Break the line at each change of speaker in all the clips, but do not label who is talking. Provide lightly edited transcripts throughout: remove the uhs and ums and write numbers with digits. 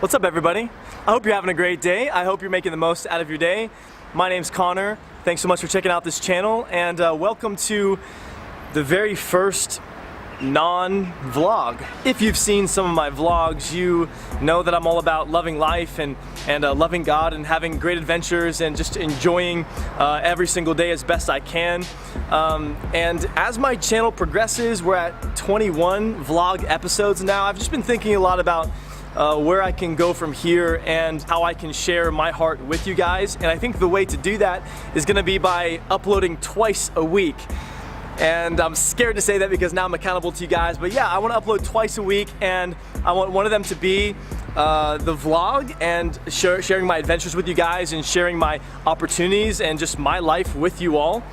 What's up, everybody? I hope you're having a great day. I hope you're making the most out of your day. My name's Connor. Thanks so much for checking out this channel, and welcome to the very first non-vlog. If you've seen some of my vlogs, you know that I'm all about loving life and loving God and having great adventures and just enjoying every single day as best I can. And as my channel progresses, we're at 21 vlog episodes now. I've just been thinking a lot about where I can go from here and how I can share my heart with you guys. And I think the way to do that is gonna be by uploading twice a week. And I'm scared to say that because now I'm accountable to you guys, but yeah, I want to upload twice a week, and I want one of them to be the vlog and sharing my adventures with you guys and sharing my opportunities and just my life with you all.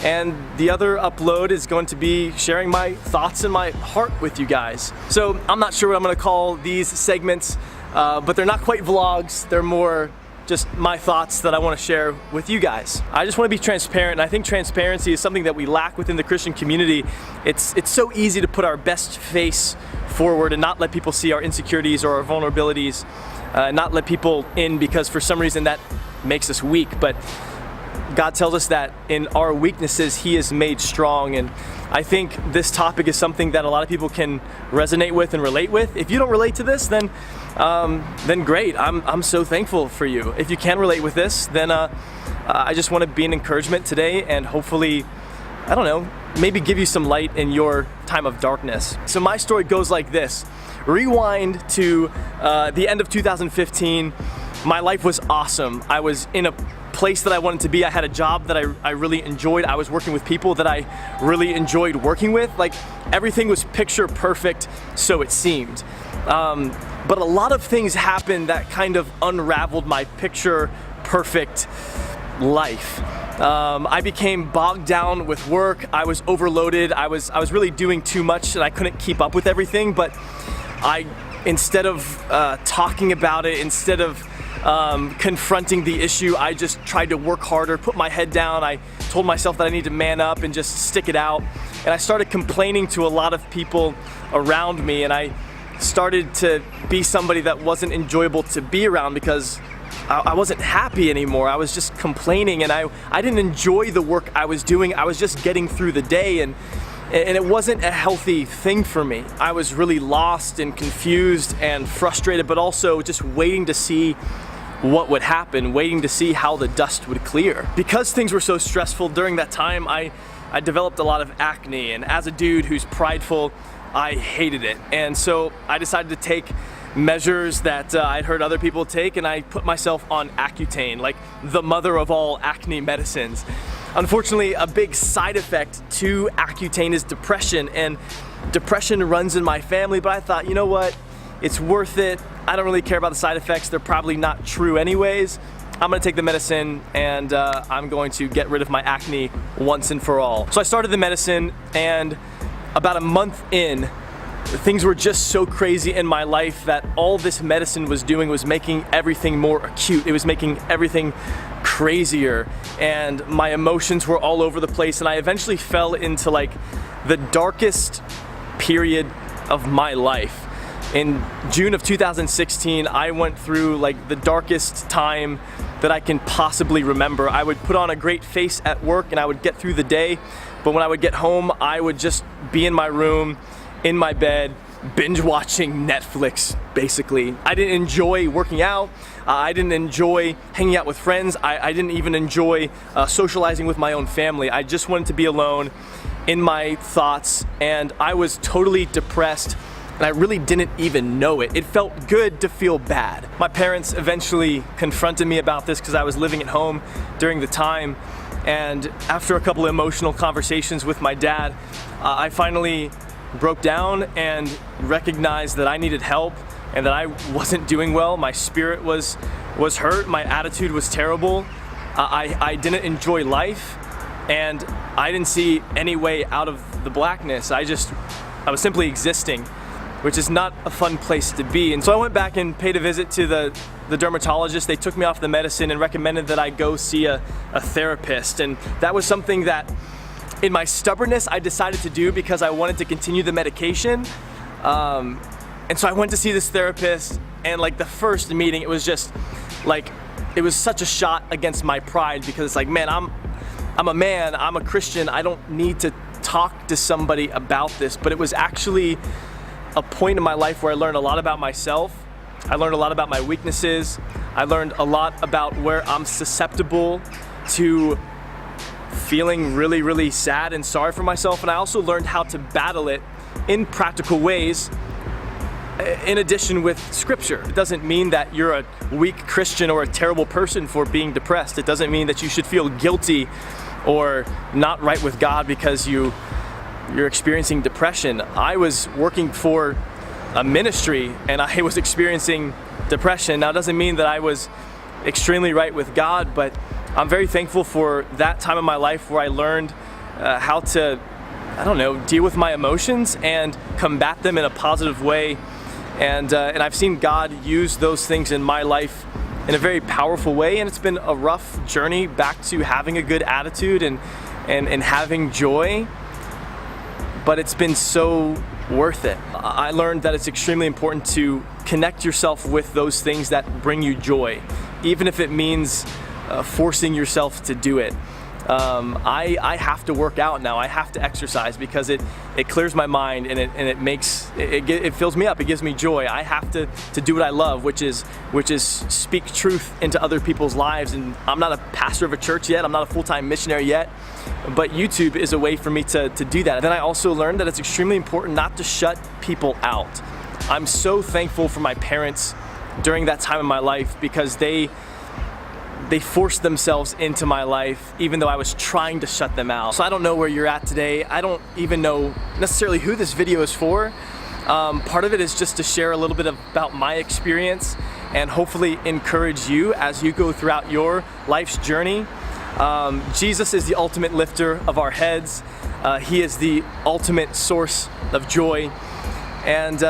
And the other upload is going to be sharing my thoughts and my heart with you guys. So I'm not sure what I'm going to call these segments, but they're not quite vlogs. They're more just my thoughts that I want to share with you guys. I just want to be transparent, and I think transparency is something that we lack within the Christian community. It's so easy to put our best face forward and not let people see our insecurities or our vulnerabilities, not let people in because for some reason that makes us weak. But God tells us that in our weaknesses, He is made strong. And I think this topic is something that a lot of people can resonate with and relate with. If you don't relate to this, then great. I'm so thankful for you. If you can relate with this, then I just want to be an encouragement today and hopefully, I don't know, maybe give you some light in your time of darkness. So my story goes like this. Rewind to the end of 2015. My life was awesome. I was in a place that I wanted to be. I had a job that I really enjoyed. I was working with people that I really enjoyed working with. Like, everything was picture perfect, so it seemed. But a lot of things happened that kind of unraveled my picture perfect life. I became bogged down with work. I was overloaded. I was really doing too much and I couldn't keep up with everything. But instead of talking about it, instead of confronting the issue, I just tried to work harder, put my head down. I told myself that I need to man up and just stick it out. And I started complaining to a lot of people around me, and I started to be somebody that wasn't enjoyable to be around because I wasn't happy anymore. I was just complaining, and I didn't enjoy the work I was doing. I was just getting through the day, and it wasn't a healthy thing for me. I was really lost and confused and frustrated, but also just waiting to see what would happen, waiting to see how the dust would clear. Because things were so stressful during that time, I developed a lot of acne, and as a dude who's prideful, I hated it. And so I decided to take measures that I'd heard other people take, and I put myself on Accutane, like the mother of all acne medicines. Unfortunately, a big side effect to Accutane is depression, and depression runs in my family, but I thought, you know what? It's worth it. I don't really care about the side effects. They're probably not true anyways. I'm gonna take the medicine, and I'm going to get rid of my acne once and for all. So I started the medicine, and about a month in, things were just so crazy in my life that all this medicine was doing was making everything more acute. It was making everything crazier, and my emotions were all over the place, and I eventually fell into like the darkest period of my life. In June of 2016, I went through like the darkest time that I can possibly remember. I would put on a great face at work and I would get through the day, but when I would get home, I would just be in my room, in my bed, binge watching Netflix, basically. I didn't enjoy working out. I didn't enjoy hanging out with friends. I didn't even enjoy socializing with my own family. I just wanted to be alone in my thoughts, and I was totally depressed, and I really didn't even know it. It felt good to feel bad. My parents eventually confronted me about this because I was living at home during the time, and after a couple of emotional conversations with my dad, I finally broke down and recognized that I needed help and that I wasn't doing well. My spirit was hurt, my attitude was terrible, I didn't enjoy life, and I didn't see any way out of the blackness. I was simply existing, which is not a fun place to be. And so I went back and paid a visit to the dermatologist. They took me off the medicine and recommended that I go see a therapist. And that was something that, in my stubbornness, I decided to do because I wanted to continue the medication. And so I went to see this therapist, And like the first meeting, it was just like, it was such a shot against my pride, because it's like, man, I'm a man, I'm a Christian, I don't need to talk to somebody about this. But it was actually a point in my life where I learned a lot about myself. I learned a lot about my weaknesses. I learned a lot about where I'm susceptible to feeling really, really sad and sorry for myself. And I also learned how to battle it in practical ways, in addition with scripture. It doesn't mean that you're a weak Christian or a terrible person for being depressed. It doesn't mean that you should feel guilty or not right with God because you're experiencing depression. I was working for a ministry and I was experiencing depression. Now, it doesn't mean that I was extremely right with God, but I'm very thankful for that time in my life where I learned how to, I don't know, deal with my emotions and combat them in a positive way. And I've seen God use those things in my life in a very powerful way. And it's been a rough journey back to having a good attitude and having joy, but it's been so worth it. I learned that it's extremely important to connect yourself with those things that bring you joy, even if it means forcing yourself to do it. I have to work out now. I have to exercise because it clears my mind and it makes it fills me up. It gives me joy. I have to do what I love, which is speak truth into other people's lives. And I'm not a pastor of a church yet. I'm not a full-time missionary yet, but YouTube is a way for me to do that. And then I also learned that it's extremely important not to shut people out. I'm so thankful for my parents during that time in my life, because they forced themselves into my life even though I was trying to shut them out. So I don't know where you're at today. I don't even know necessarily who this video is for. Part of it is just to share a little bit about my experience and hopefully encourage you as you go throughout your life's journey. Jesus is the ultimate lifter of our heads. He is the ultimate source of joy. And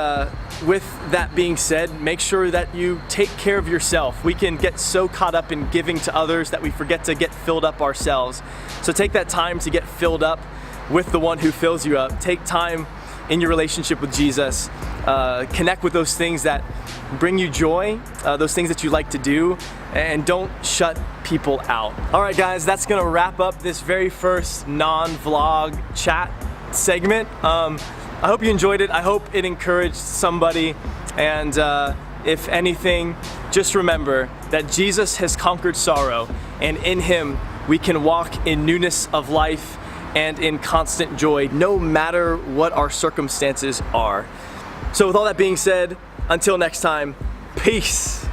with that being said, make sure that you take care of yourself. We can get so caught up in giving to others that we forget to get filled up ourselves. So take that time to get filled up with the one who fills you up. Take time in your relationship with Jesus. Connect with those things that bring you joy, those things that you like to do, and don't shut people out. All right, guys, that's gonna wrap up this very first non-vlog chat segment. I hope you enjoyed it. I hope it encouraged somebody. And if anything, just remember that Jesus has conquered sorrow, and in him we can walk in newness of life and in constant joy, no matter what our circumstances are. So with all that being said, until next time, peace.